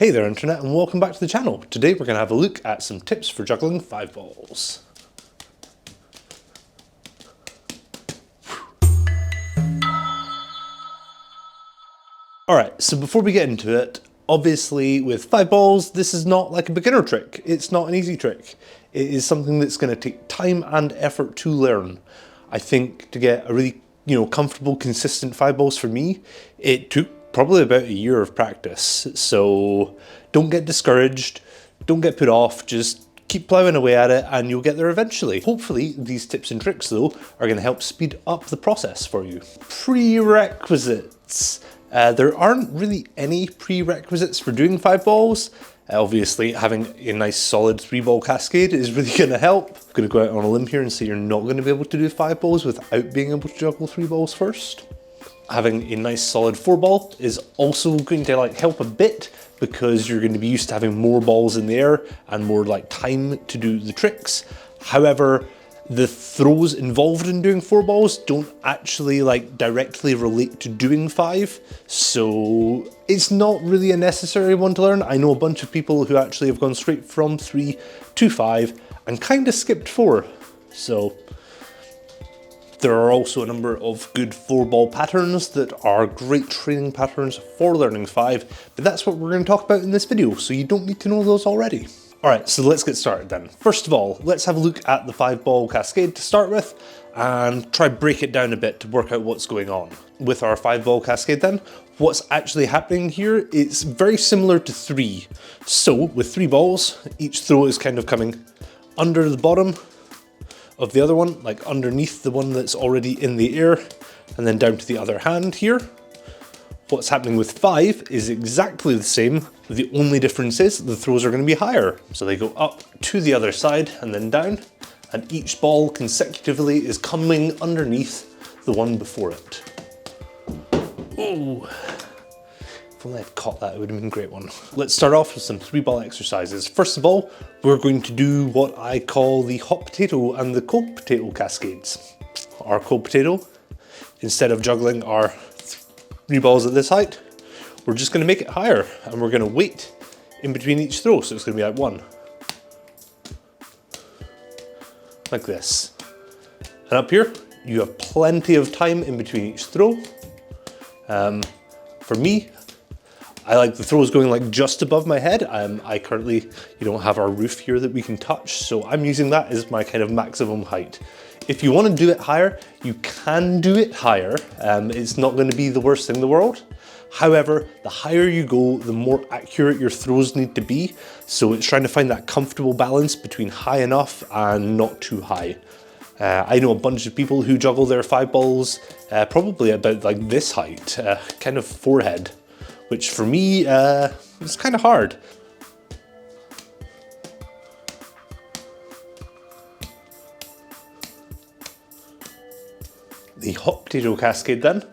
Hey there Internet and welcome back to the channel. Today we're going to have a look at some tips for juggling 5 balls. Alright, so before we get into it, obviously with 5 balls this is not like a beginner trick. It's not an easy trick. It is something that's going to take time and effort to learn. I think to get a really comfortable, consistent 5 balls for me, it took probably about a year of practice. So don't get discouraged, don't get put off, just keep plowing away at it and you'll get there eventually. Hopefully these tips and tricks though are going to help speed up the process for you. Prerequisites. There aren't really any prerequisites for doing 5 balls. Obviously having a nice solid 3-ball cascade is really going to help. I'm going to go out on a limb here and say you're not going to be able to do 5 balls without being able to juggle 3 balls first. Having a nice solid 4-ball is also going to help a bit because you're going to be used to having more balls in the air and more time to do the tricks. However, the throws involved in doing 4 balls don't actually directly relate to doing 5, so it's not really a necessary one to learn. I know a bunch of people who actually have gone straight from 3 to 5 and kind of skipped 4. So there are also a number of good 4-ball patterns that are great training patterns for learning 5, but that's what we're going to talk about in this video, so you don't need to know those already. Alright, so let's get started then. First of all, let's have a look at the 5-ball cascade to start with and try break it down a bit to work out what's going on. With our 5-ball cascade then, what's actually happening here, it's very similar to 3. So with 3 balls, each throw is kind of coming under the bottom of the other one, like underneath the one that's already in the air, and then down to the other hand here. What's happening with 5 is exactly the same. The only difference is the throws are going to be higher. So they go up to the other side and then down, and each ball consecutively is coming underneath the one before it. Ooh. If only I'd caught that, it would have been a great one. Let's start off with some 3-ball exercises. First of all, we're going to do what I call the hot potato and the cold potato cascades. Our cold potato, instead of juggling our 3 balls at this height, we're just going to make it higher and we're going to wait in between each throw. So it's going to be like 1. Like this. And up here, you have plenty of time in between each throw. For me, I like the throws going just above my head. I currently, don't have our roof here that we can touch, so I'm using that as my kind of maximum height. If you want to do it higher, you can do it higher. It's not going to be the worst thing in the world. However, the higher you go, the more accurate your throws need to be. So it's trying to find that comfortable balance between high enough and not too high. I know a bunch of people who juggle their 5 balls probably about this height, kind of forehead, which for me is kind of hard. The hot potato cascade then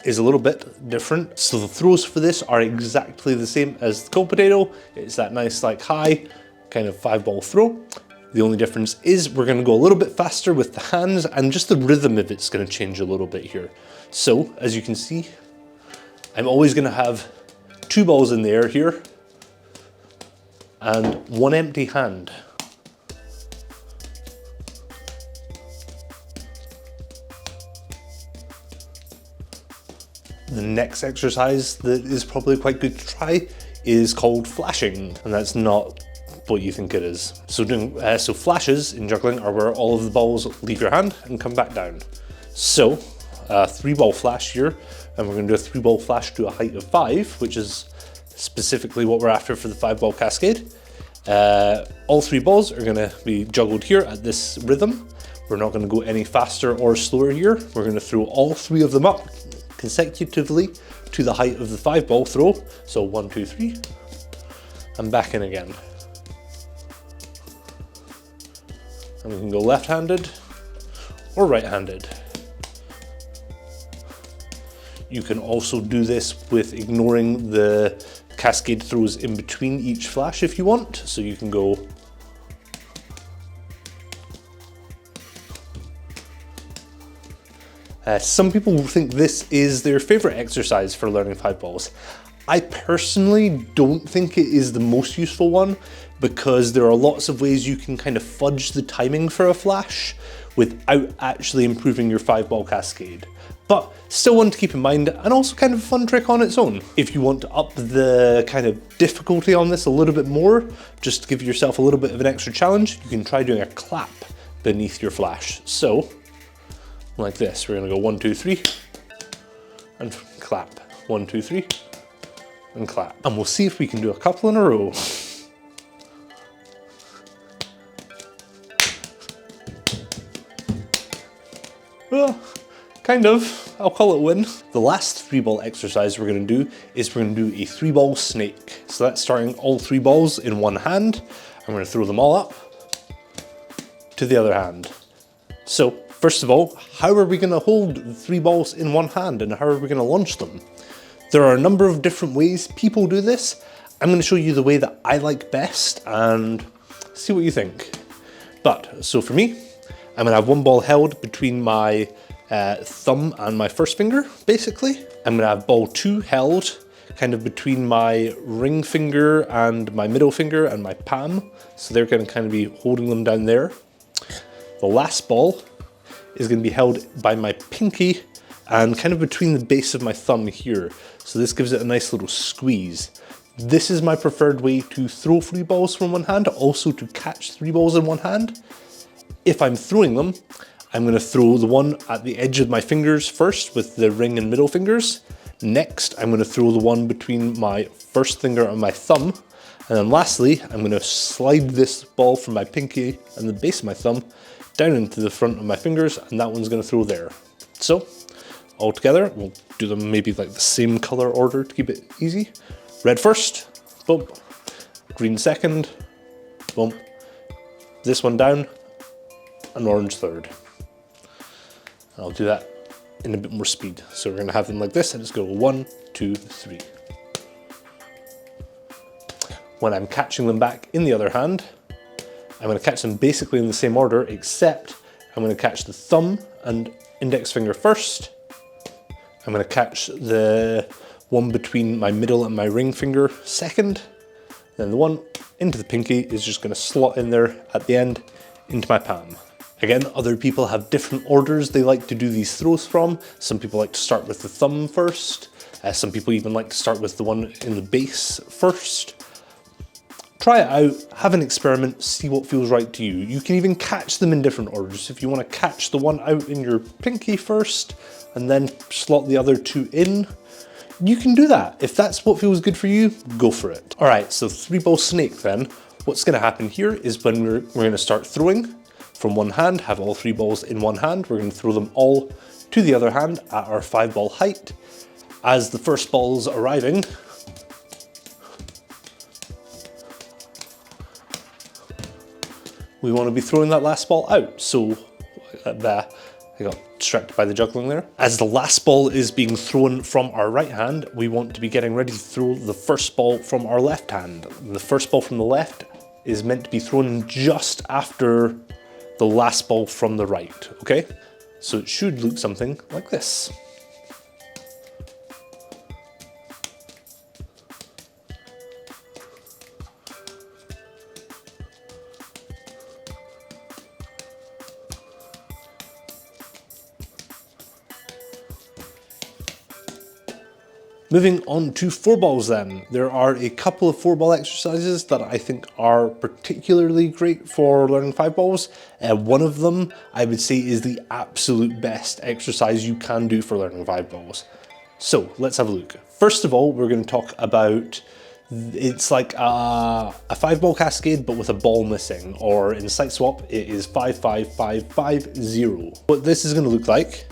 is a little bit different. So the throws for this are exactly the same as the cold potato. It's that nice high kind of 5-ball throw. The only difference is we're going to go a little bit faster with the hands and just the rhythm of it's going to change a little bit here. So as you can see, I'm always going to have 2 balls in the air here and 1 empty hand. The next exercise that is probably quite good to try is called flashing, and that's not what you think it is. So flashes in juggling are where all of the balls leave your hand and come back down. So 3-ball flash here, and we're going to do a 3-ball flash to a height of 5, which is specifically what we're after for the 5-ball cascade. All 3 balls are going to be juggled here at this rhythm. We're not going to go any faster or slower here. We're going to throw all 3 of them up consecutively to the height of the 5-ball throw. So 1, 2, 3, and back in again. And we can go left-handed or right-handed. You can also do this with ignoring the cascade throws in between each flash if you want. So you can go some people think this is their favorite exercise for learning 5 balls. I personally don't think it is the most useful one because there are lots of ways you can kind of fudge the timing for a flash without actually improving your 5-ball cascade. But still one to keep in mind, and also kind of a fun trick on its own. If you want to up the kind of difficulty on this a little bit more, just to give yourself a little bit of an extra challenge, you can try doing a clap beneath your flash. So, like this, we're gonna go 1, 2, 3, and clap. 1, 2, 3, and clap. And we'll see if we can do a couple in a row. Kind of, I'll call it a win. The last 3-ball exercise we're gonna do is we're gonna do a 3-ball snake. So that's starting all 3 balls in one hand. I'm gonna throw them all up to the other hand. So first of all, how are we gonna hold 3 balls in one hand and how are we gonna launch them? There are a number of different ways people do this. I'm gonna show you the way that I like best and see what you think. But, so for me, I'm gonna have 1 ball held between my thumb and my first finger, basically. I'm gonna have ball 2 held kind of between my ring finger and my middle finger and my palm. So they're gonna kind of be holding them down there. The last ball is gonna be held by my pinky and kind of between the base of my thumb here. So this gives it a nice little squeeze. This is my preferred way to throw 3 balls from one hand, also to catch 3 balls in one hand. If I'm throwing them, I'm gonna throw the one at the edge of my fingers first with the ring and middle fingers. Next, I'm gonna throw the one between my first finger and my thumb. And then lastly, I'm gonna slide this ball from my pinky and the base of my thumb down into the front of my fingers, and that one's gonna throw there. So, all together, we'll do them maybe like the same color order to keep it easy. Red first, bump. Green second, bump. This one down, and orange third. I'll do that in a bit more speed. So we're gonna have them like this and just go 1, 2, 3. When I'm catching them back in the other hand, I'm gonna catch them basically in the same order, except I'm gonna catch the thumb and index finger first. I'm gonna catch the one between my middle and my ring finger second. Then the one into the pinky is just gonna slot in there at the end into my palm. Again, other people have different orders they like to do these throws from. Some people like to start with the thumb first. Some people even like to start with the one in the base first. Try it out, have an experiment, see what feels right to you. You can even catch them in different orders. If you want to catch the one out in your pinky first and then slot the other 2 in, you can do that. If that's what feels good for you, go for it. All right, so 3-ball snake then. What's gonna happen here is when we're gonna start throwing from one hand, have all 3 balls in one hand. We're gonna throw them all to the other hand at our 5-ball height. As the first ball is arriving, we want to be throwing that last ball out. So I got distracted by the juggling there. As the last ball is being thrown from our right hand, we want to be getting ready to throw the first ball from our left hand. The first ball from the left is meant to be thrown just after the last ball from the right, okay? So it should look something like this. Moving on to 4 balls then. There are a couple of 4-ball exercises that I think are particularly great for learning 5 balls. One of them I would say is the absolute best exercise you can do for learning 5 balls. So let's have a look. First of all, we're going to talk about, it's like a 5-ball cascade but with a ball missing, or in site swap it is 5-5-5-5-0. What this is going to look like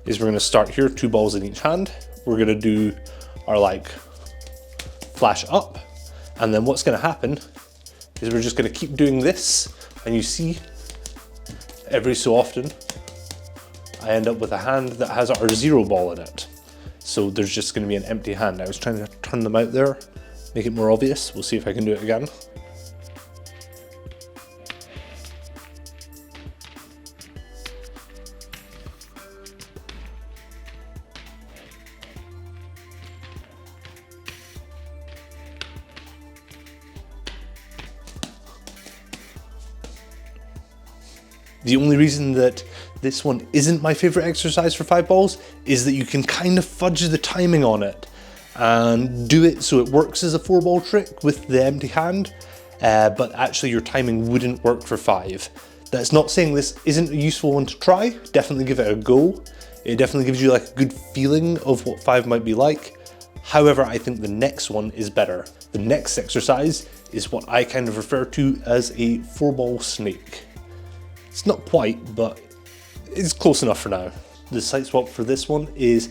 is we're going to start here, 2 balls in each hand. We're gonna do our like flash up, and then what's gonna happen is we're just gonna keep doing this, and you see every so often I end up with a hand that has our 0 ball in it. So there's just gonna be an empty hand. I was trying to turn them out there, make it more obvious. We'll see if I can do it again. The only reason that this one isn't my favorite exercise for 5 balls is that you can kind of fudge the timing on it and do it so it works as a 4 ball trick with the empty hand, but actually your timing wouldn't work for 5. That's not saying this isn't a useful one to try. Definitely give it a go. It definitely gives you like a good feeling of what 5 might be like. However, I think the next one is better. The next exercise is what I kind of refer to as a 4 ball snake. It's not quite, but it's close enough for now. The sight swap for this one is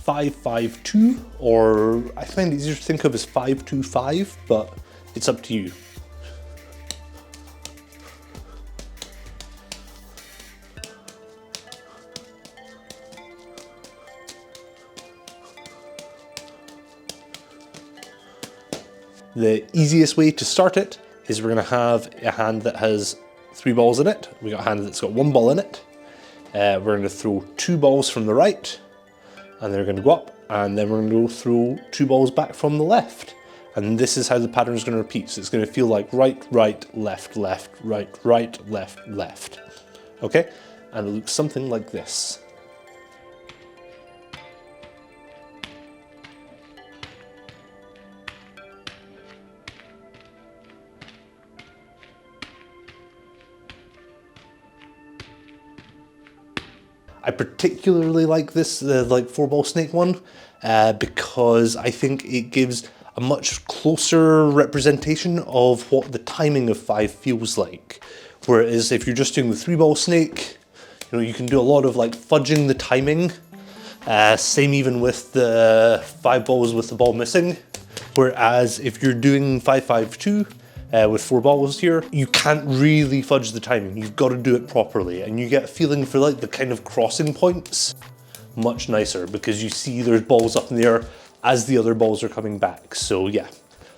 5-5-2, or I find it easier to think of as 5-2-5, but it's up to you. The easiest way to start it is we're going to have a hand that has 3 balls in it. We got a hand that's got 1 ball in it. We're going to throw 2 balls from the right, and they're going to go up, and then we're going to go throw 2 balls back from the left. And this is how the pattern is going to repeat. So it's going to feel like right, right, left, left, right, right, left, left. Okay? And it looks something like this. I particularly like this, like 4 ball snake one, because I think it gives a much closer representation of what the timing of 5 feels like. Whereas if you're just doing the 3 ball snake, you know, you can do a lot of like fudging the timing. Same even with the 5 balls with the ball missing. Whereas if you're doing 5-5-2, with 4 balls here, you can't really fudge the timing. You've got to do it properly, and you get a feeling for like the kind of crossing points much nicer because you see there's balls up in the air as the other balls are coming back. So yeah,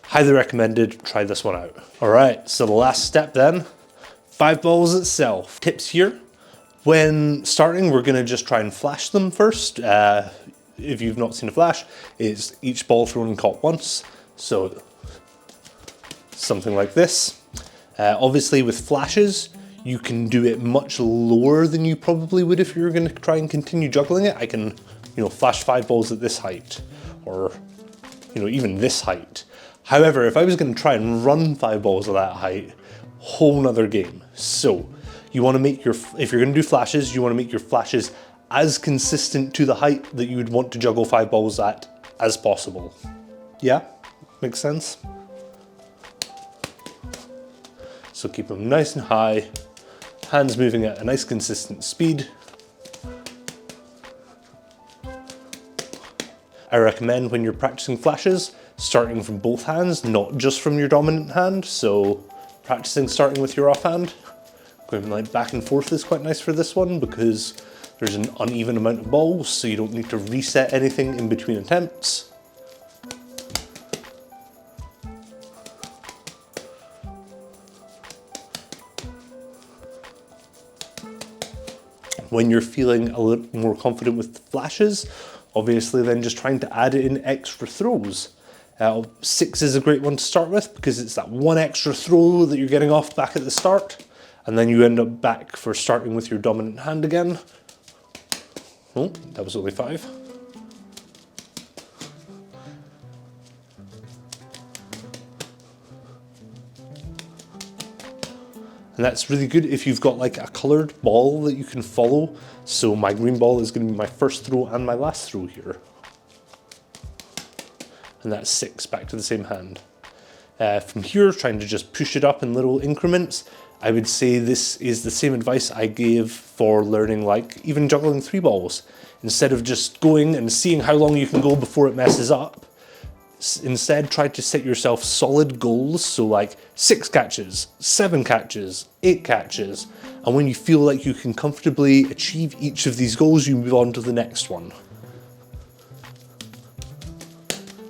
highly recommended. Try this one out. All right, so the last step then, 5 balls itself. Tips here. When starting, we're gonna just try and flash them first. If you've not seen a flash, it's each ball thrown and caught once. So something like this. Obviously with flashes, you can do it much lower than you probably would if you were going to try and continue juggling it. I can, you know, flash 5 balls at this height, or, you know, even this height. However, if I was going to try and run 5 balls at that height, whole nother game. So you want to make your, if you're going to do flashes, you want to make your flashes as consistent to the height that you would want to juggle 5 balls at as possible. Yeah, makes sense? So keep them nice and high, hands moving at a nice consistent speed. I recommend when you're practicing flashes, starting from both hands, not just from your dominant hand. So practicing starting with your offhand, going like back and forth is quite nice for this one because there's an uneven amount of balls, so you don't need to reset anything in between attempts. When you're feeling a little more confident with the flashes, obviously then just trying to add in extra throws. 6 is a great one to start with because it's that one extra throw that you're getting off back at the start, and then you end up back for starting with your dominant hand again. Oh, that was only 5. And that's really good if you've got like a coloured ball that you can follow. So my green ball is going to be my first throw and my last throw here. And that's 6, back to the same hand. From here, trying to just push it up in little increments. I would say this is the same advice I gave for learning like even juggling 3 balls. Instead of just going and seeing how long you can go before it messes up, instead try to set yourself solid goals. So like 6 catches, 7 catches, 8 catches. And when you feel like you can comfortably achieve each of these goals, you move on to the next one.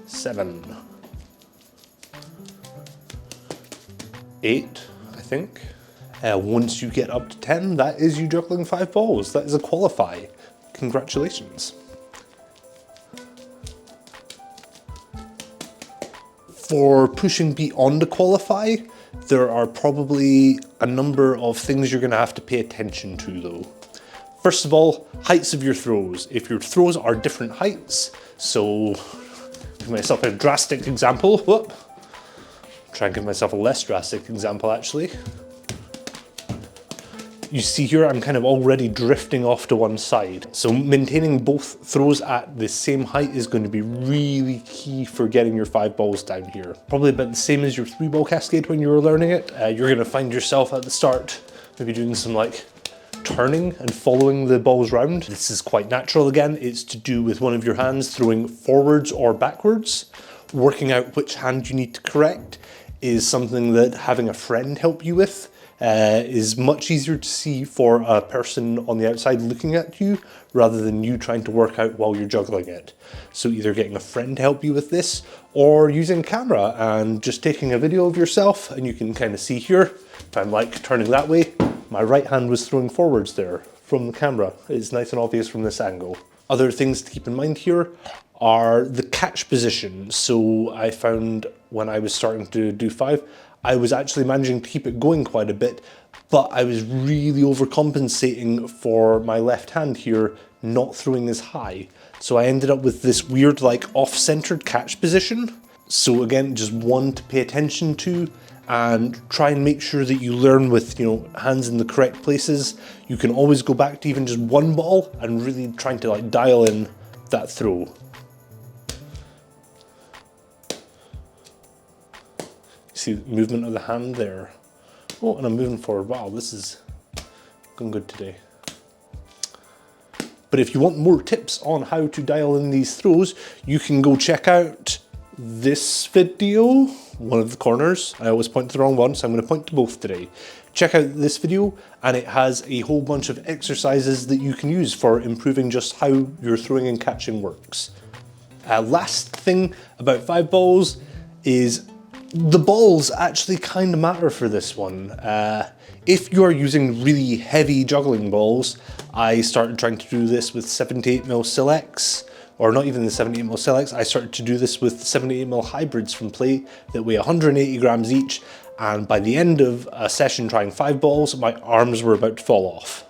7. 8, I think. Once you get up to 10, that is you juggling 5 balls. That is a qualify. Congratulations. For pushing beyond a qualify, there are probably a number of things you're going to have to pay attention to though. First of all, heights of your throws. If your throws are different heights, so give myself a drastic example. Whoop. Try and give myself a less drastic example actually. You see here, I'm kind of already drifting off to one side. So maintaining both throws at the same height is going to be really key for getting your 5 balls down here. Probably about the same as your 3-ball cascade when you were learning it. You're going to find yourself at the start maybe doing some like turning and following the balls round. This is quite natural again. It's to do with one of your hands throwing forwards or backwards. Working out which hand you need to correct is something that having a friend help you with is much easier to see for a person on the outside looking at you rather than you trying to work out while you're juggling it. So either getting a friend to help you with this or using a camera and just taking a video of yourself, and you can kind of see here, if I'm like turning that way, my right hand was throwing forwards there from the camera. It's nice and obvious from this angle. Other things to keep in mind here are the catch position. So I found when I was starting to do 5, I was actually managing to keep it going quite a bit, but I was really overcompensating for my left hand here, not throwing as high. So I ended up with this weird like off-centered catch position. So again, just one to pay attention to and try and make sure that you learn with, you know, hands in the correct places. You can always go back to even just one ball and really trying to like dial in that throw. See the movement of the hand there. Oh, and I'm moving forward. Wow, this is going good today. But if you want more tips on how to dial in these throws, you can go check out this video, one of the corners. I always point to the wrong one, so I'm going to point to both today. Check out this video, and it has a whole bunch of exercises that you can use for improving just how your throwing and catching works. Last thing about 5 balls is the balls actually kind of matter for this one. If you are using really heavy juggling balls, I started trying to do this with 78mm Silex, or not even the 78mm Silex, I started to do this with 78mm hybrids from Play that weigh 180 grams each, and by the end of a session trying 5 balls, my arms were about to fall off.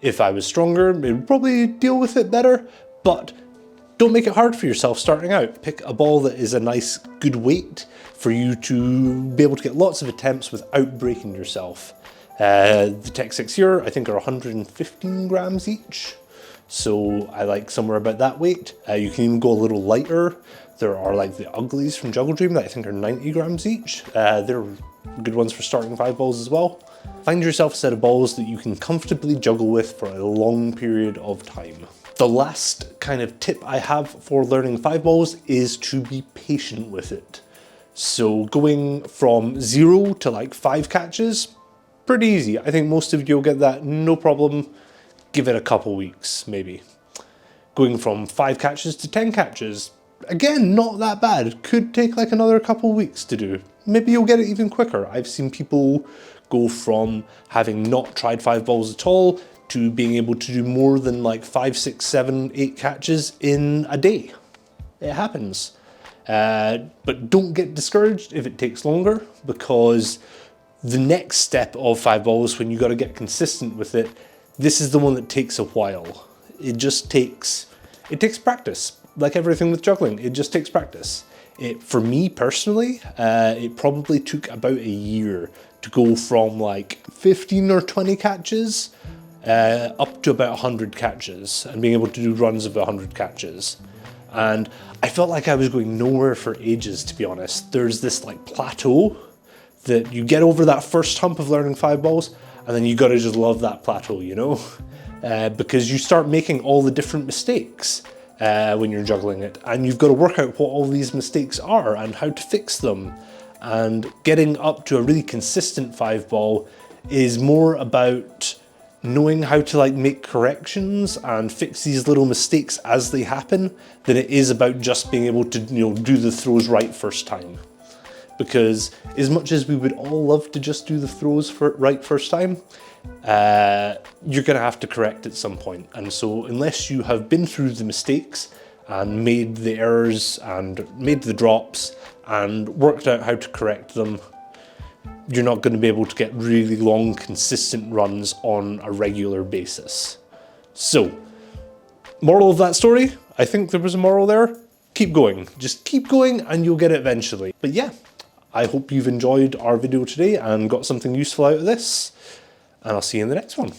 If I was stronger, it would probably deal with it better, but don't make it hard for yourself starting out. Pick a ball that is a nice, good weight for you to be able to get lots of attempts without breaking yourself. The Tech 6 here, I think, are 115 grams each. So I like somewhere about that weight. You can even go a little lighter. There are like the Uglies from Juggle that I think are 90 grams each. They're good ones for starting 5 balls as well. Find yourself a set of balls that you can comfortably juggle with for a long period of time. The last kind of tip I have for learning 5 balls is to be patient with it. So going from 0 to like 5 catches, pretty easy. I think most of you will get that no problem. Give it a couple weeks, maybe. Going from 5 catches to 10 catches, again, not that bad. Could take like another couple weeks to do. Maybe you'll get it even quicker. I've seen people go from having not tried 5 balls at all to being able to do more than like 5, 6, 7, 8 catches in a day. It happens. But don't get discouraged if it takes longer, because the next step of 5 balls, when you got to get consistent with it, this is the one that takes a while. It takes practice, like everything with juggling. It just takes practice. For me personally, it probably took about a year to go from like 15 or 20 catches up to about 100 catches and being able to do runs of 100 catches. And I felt like I was going nowhere for ages, to be honest. There's this like plateau that you get over that first hump of learning 5 balls, and then you gotta just love that plateau, you know? Because you start making all the different mistakes when you're juggling it, and you've got to work out what all these mistakes are and how to fix them. And getting up to a really consistent 5 ball is more about knowing how to like make corrections and fix these little mistakes as they happen than it is about just being able to, you know, do the throws right first time. Because as much as we would all love to just do the throws right first time, you're gonna have to correct at some point. And so unless you have been through the mistakes and made the errors and made the drops and worked out how to correct them, you're not going to be able to get really long, consistent runs on a regular basis. So, moral of that story, I think there was a moral there. Keep going. Just keep going and you'll get it eventually. But yeah, I hope you've enjoyed our video today and got something useful out of this. And I'll see you in the next one.